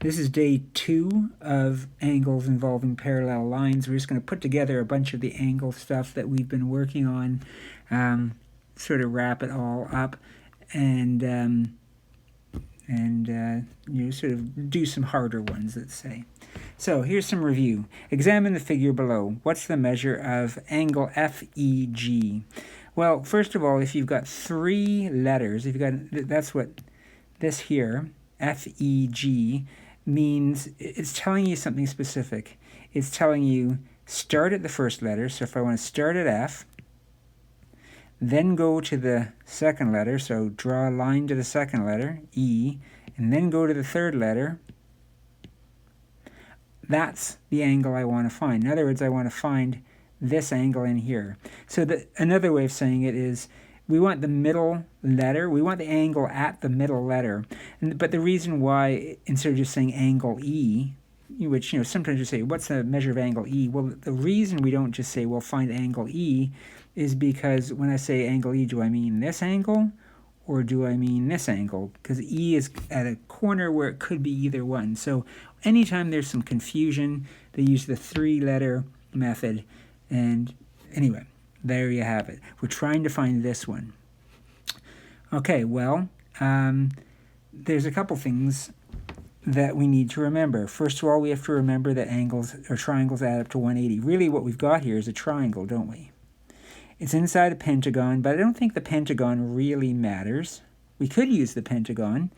This is day 2 of angles involving parallel lines. We're just going to put together a bunch of the angle stuff that we've been working on, sort of wrap it all up, and sort of do some harder ones, let's say. So here's some review. Examine the figure below. What's the measure of angle FEG? Well, first of all, if you've got 3 letters, if you've got, that's what this here, FEG, means it's telling you something specific. It's telling you start at the first letter. So if I want to start at F, then go to the second letter, so draw a line to the second letter, E, and then go to the third letter, that's the angle I want to find. In other words, I want to find this angle in here. So another way of saying it is we want the middle letter, we want the angle at the middle letter. But the reason why, instead of just saying angle E, which, sometimes you say, what's the measure of angle E? Well, the reason we don't just say, well, find angle E is because when I say angle E, do I mean this angle or do I mean this angle? Because E is at a corner where it could be either one. So anytime there's some confusion, they use the 3-letter method. And anyway, there you have it. We're trying to find this one. Okay, well, there's a couple things that we need to remember. First of all, we have to remember that angles or triangles add up to 180. Really what we've got here is a triangle, don't we? It's inside a pentagon, but I don't think the pentagon really matters. We could use the pentagon.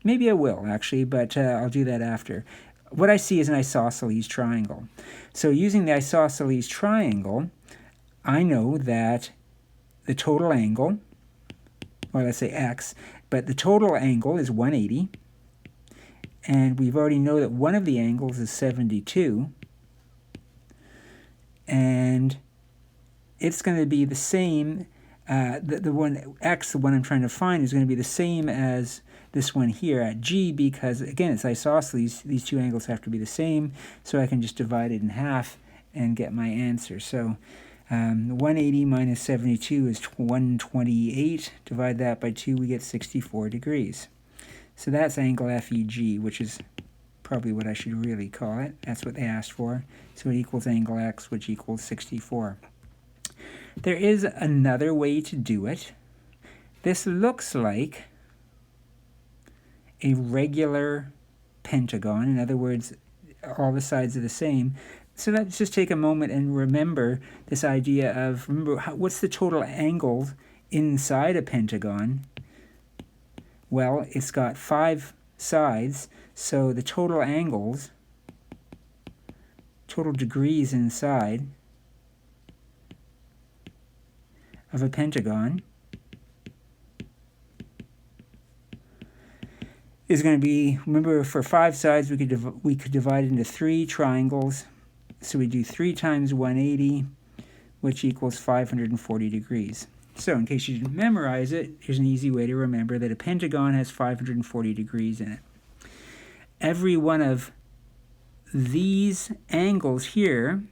Maybe I will, actually, but I'll do that after. What I see is an isosceles triangle. So using the isosceles triangle, I know that the total angle, or let's say x, but the total angle is 180. And we've already know that one of the angles is 72. And it's going to be the same, the one x, the one I'm trying to find, is going to be the same as this one here at G, because again, it's isosceles. These two angles have to be the same, so I can just divide it in half and get my answer. So 180 minus 72 is 128. Divide that by 2, we get 64 degrees. So that's angle FEG, which is probably what I should really call it. That's what they asked for. So it equals angle X, which equals 64. There is another way to do it. This looks like a regular pentagon. In other words, all the sides are the same. So let's just take a moment and remember this idea of, what's the total angle inside a pentagon? Well, it's got 5 sides, so the total angles, total degrees inside of a pentagon is going to be, remember, for 5 sides we could divide it into 3 triangles. So we do 3 times 180, which equals 540 degrees. So in case you didn't memorize it, here's an easy way to remember that a pentagon has 540 degrees in it. Every one of these angles here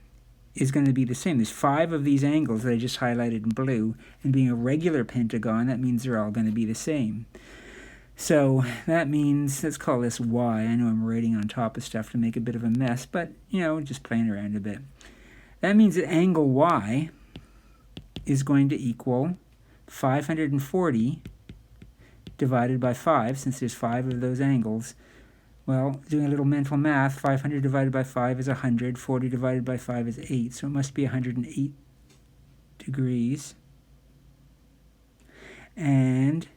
is going to be the same. There's 5 of these angles that I just highlighted in blue, and being a regular pentagon, that means they're all going to be the same. So that means, let's call this Y. I know I'm writing on top of stuff to make a bit of a mess, but, just playing around a bit. That means that angle Y is going to equal 540 divided by 5, since there's 5 of those angles. Well, doing a little mental math, 500 divided by 5 is 100, 40 divided by 5 is 8, so it must be 108 degrees. And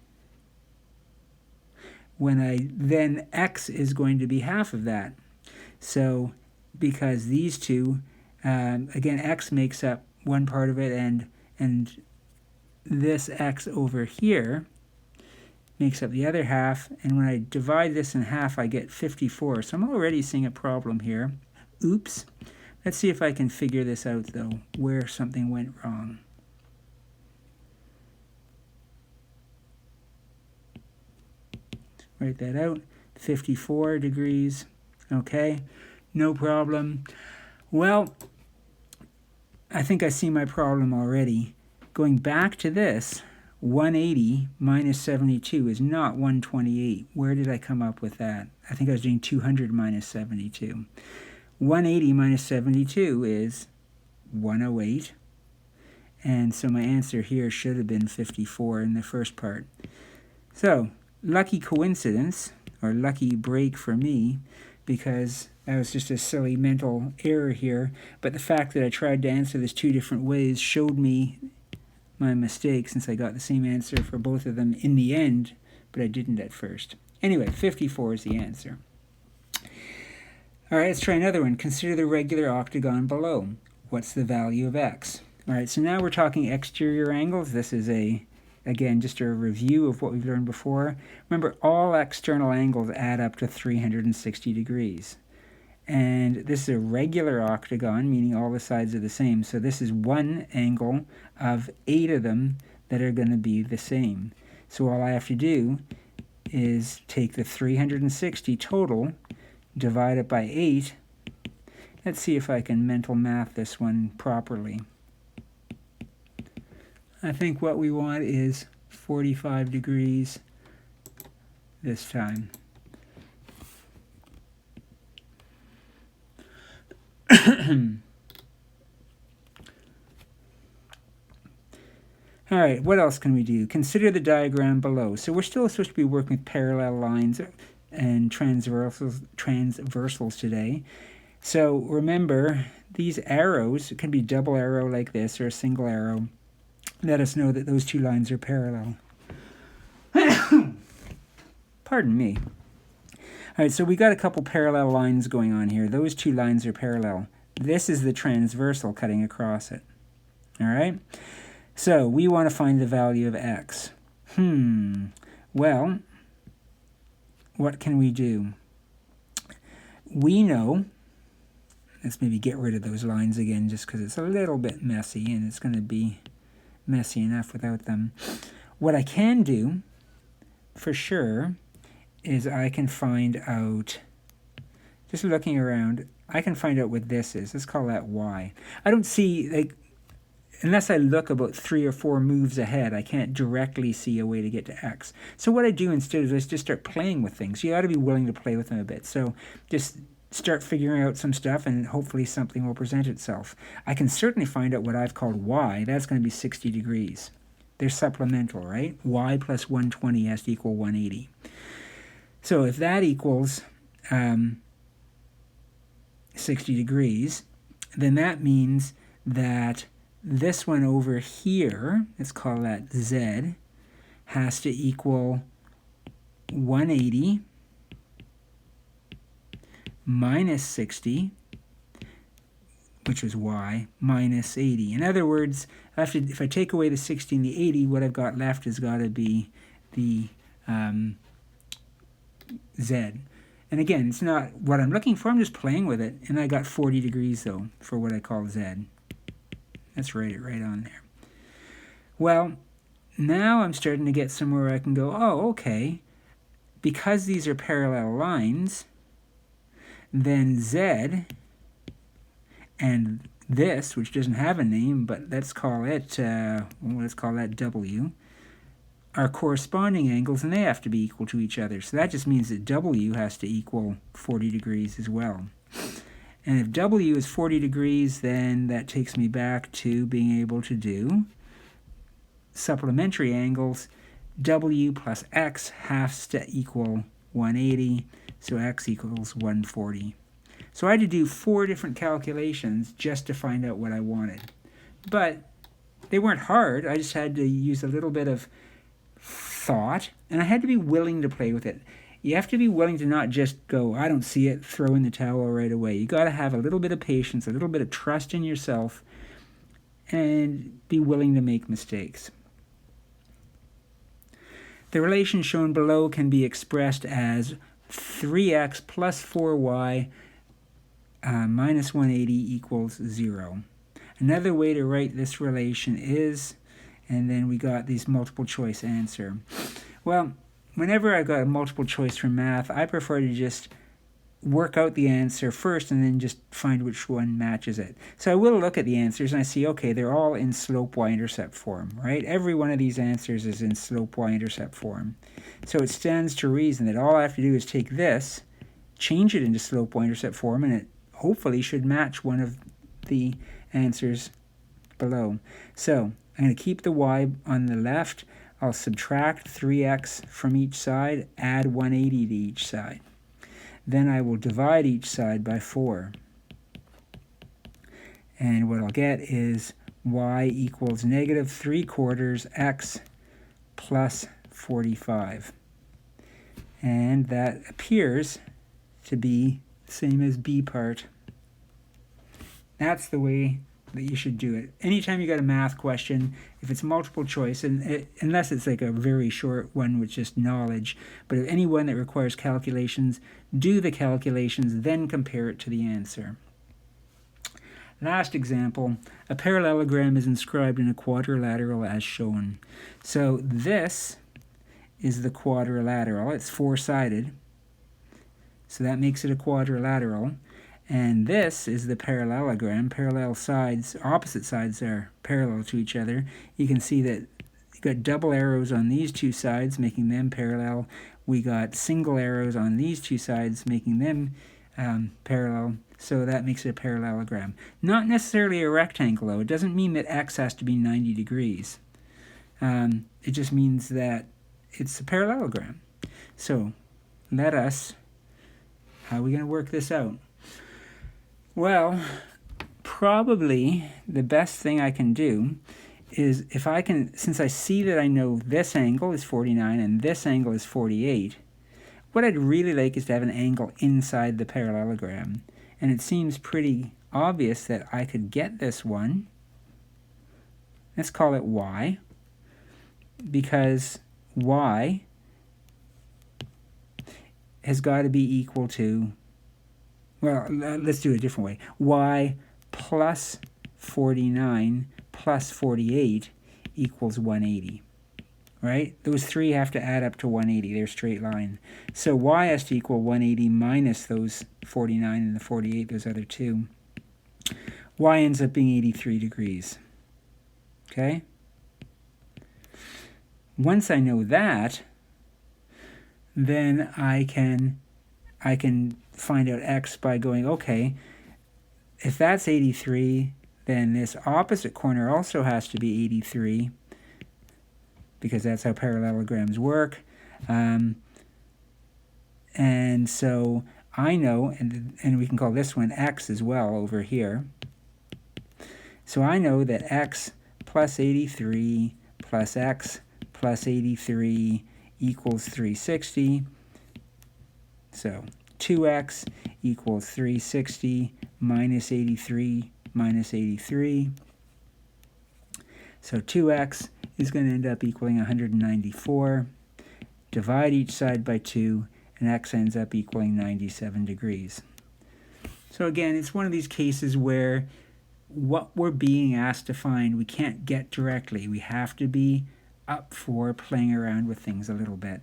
then x is going to be half of that. So because these two, again, x makes up one part of it, and this x over here makes up the other half, and when I divide this in half, I get 54. So I'm already seeing a problem here. Oops. Let's see if I can figure this out, though, where something went wrong. Write that out. 54 degrees. Okay, no problem. Well, I think I see my problem already. Going back to this, 180 minus 72 is not 128. Where did I come up with that? I think I was doing 200 minus 72. 180 minus 72 is 108. And so my answer here should have been 54 in the first part. So, lucky coincidence, or lucky break for me, because that was just a silly mental error here. But the fact that I tried to answer this two different ways showed me my mistake, since I got the same answer for both of them in the end, but I didn't at first. Anyway, 54 is the answer. All right, let's try another one. Consider the regular octagon below. What's the value of x? All right, so now we're talking exterior angles. This is again, just a review of what we've learned before. Remember, all external angles add up to 360 degrees. And this is a regular octagon, meaning all the sides are the same. So this is one angle of 8 of them that are going to be the same. So all I have to do is take the 360 total, divide it by 8. Let's see if I can mental math this one properly. I think what we want is 45 degrees this time. All right, what else can we do? Consider the diagram below. So we're still supposed to be working with parallel lines and transversals today. So remember, these arrows, it can be double arrow like this or a single arrow, let us know that those two lines are parallel. Pardon me. All right, so we got a couple parallel lines going on here. Those two lines are parallel. This is the transversal cutting across it. All right? So we want to find the value of x. Well, what can we do? We know, let's maybe get rid of those lines again just because it's a little bit messy and it's going to be messy enough without them. What I can do, for sure, is I can find out, just looking around, I can find out what this is. Let's call that y. I don't see, like, unless I look about 3 or 4 moves ahead, I can't directly see a way to get to x. So what I do instead is I just start playing with things. You got to be willing to play with them a bit. So just start figuring out some stuff and hopefully something will present itself. I can certainly find out what I've called y. That's going to be 60 degrees. They're supplemental, right? Y plus 120 has to equal 180. So if that equals 60 degrees, then that means that this one over here, let's call that z, has to equal 180 minus 60, which was y, minus 80. In other words, if I take away the 60 and the 80, what I've got left has got to be the z. And again, it's not what I'm looking for, I'm just playing with it. And I got 40 degrees, though, for what I call z. Let's write it right on there. Well, now I'm starting to get somewhere I can go, oh, okay, because these are parallel lines, then z and this, which doesn't have a name, but let's call it, let's call that w, are corresponding angles, and they have to be equal to each other. So that just means that w has to equal 40 degrees as well. And if w is 40 degrees, then that takes me back to being able to do supplementary angles. W plus x has to equal 180, so x equals 140. So I had to do 4 different calculations just to find out what I wanted. But they weren't hard. I just had to use a little bit of thought, and I had to be willing to play with it. You have to be willing to not just go, I don't see it, throw in the towel right away. You got to have a little bit of patience, a little bit of trust in yourself, and be willing to make mistakes. The relation shown below can be expressed as 3x plus 4y minus 180 equals 0. Another way to write this relation is, and then we got this multiple choice answer. Well, whenever I got a multiple choice from math, I prefer to just work out the answer first and then just find which one matches it. So I will look at the answers and I see, okay, they're all in slope y-intercept form, right? Every one of these answers is in slope y-intercept form. So it stands to reason that all I have to do is take this, change it into slope y-intercept form, and it hopefully should match one of the answers below. So I'm going to keep the y on the left. I'll subtract 3x from each side, add 180 to each side. Then I will divide each side by 4. And what I'll get is y equals negative 3/4 x plus 45. And that appears to be the same as B part. That's the way that you should do it. Anytime you got a math question, if it's multiple choice, and unless it's like a very short one with just knowledge, but if any one that requires calculations, do the calculations, then compare it to the answer. Last example, a parallelogram is inscribed in a quadrilateral as shown. So this is the quadrilateral. It's four-sided, so that makes it a quadrilateral. And this is the parallelogram. Parallel sides, opposite sides are parallel to each other. You can see that you got double arrows on these two sides, making them parallel. We got single arrows on these two sides, making them parallel. So that makes it a parallelogram. Not necessarily a rectangle, though. It doesn't mean that x has to be 90 degrees. It just means that it's a parallelogram. So let us, how are we going to work this out? Well, probably the best thing I can do is if I can, since I see that I know this angle is 49 and this angle is 48, what I'd really like is to have an angle inside the parallelogram. And it seems pretty obvious that I could get this one. Let's call it y, because y has got to be equal to, well, let's do it a different way. Y plus 49 plus 48 equals 180, right? Those three have to add up to 180. They're a straight line. So y has to equal 180 minus those 49 and the 48, those other two. Y ends up being 83 degrees, okay? Once I know that, then I can find out x by going, okay, if that's 83, then this opposite corner also has to be 83, because that's how parallelograms work. And so I know, and we can call this one x as well over here. So I know that x plus 83 plus x plus 83 equals 360. So 2x equals 360 minus 83 minus 83. So 2x is going to end up equaling 194. Divide each side by 2, and x ends up equaling 97 degrees. So again, it's one of these cases where what we're being asked to find we can't get directly. We have to be up for playing around with things a little bit.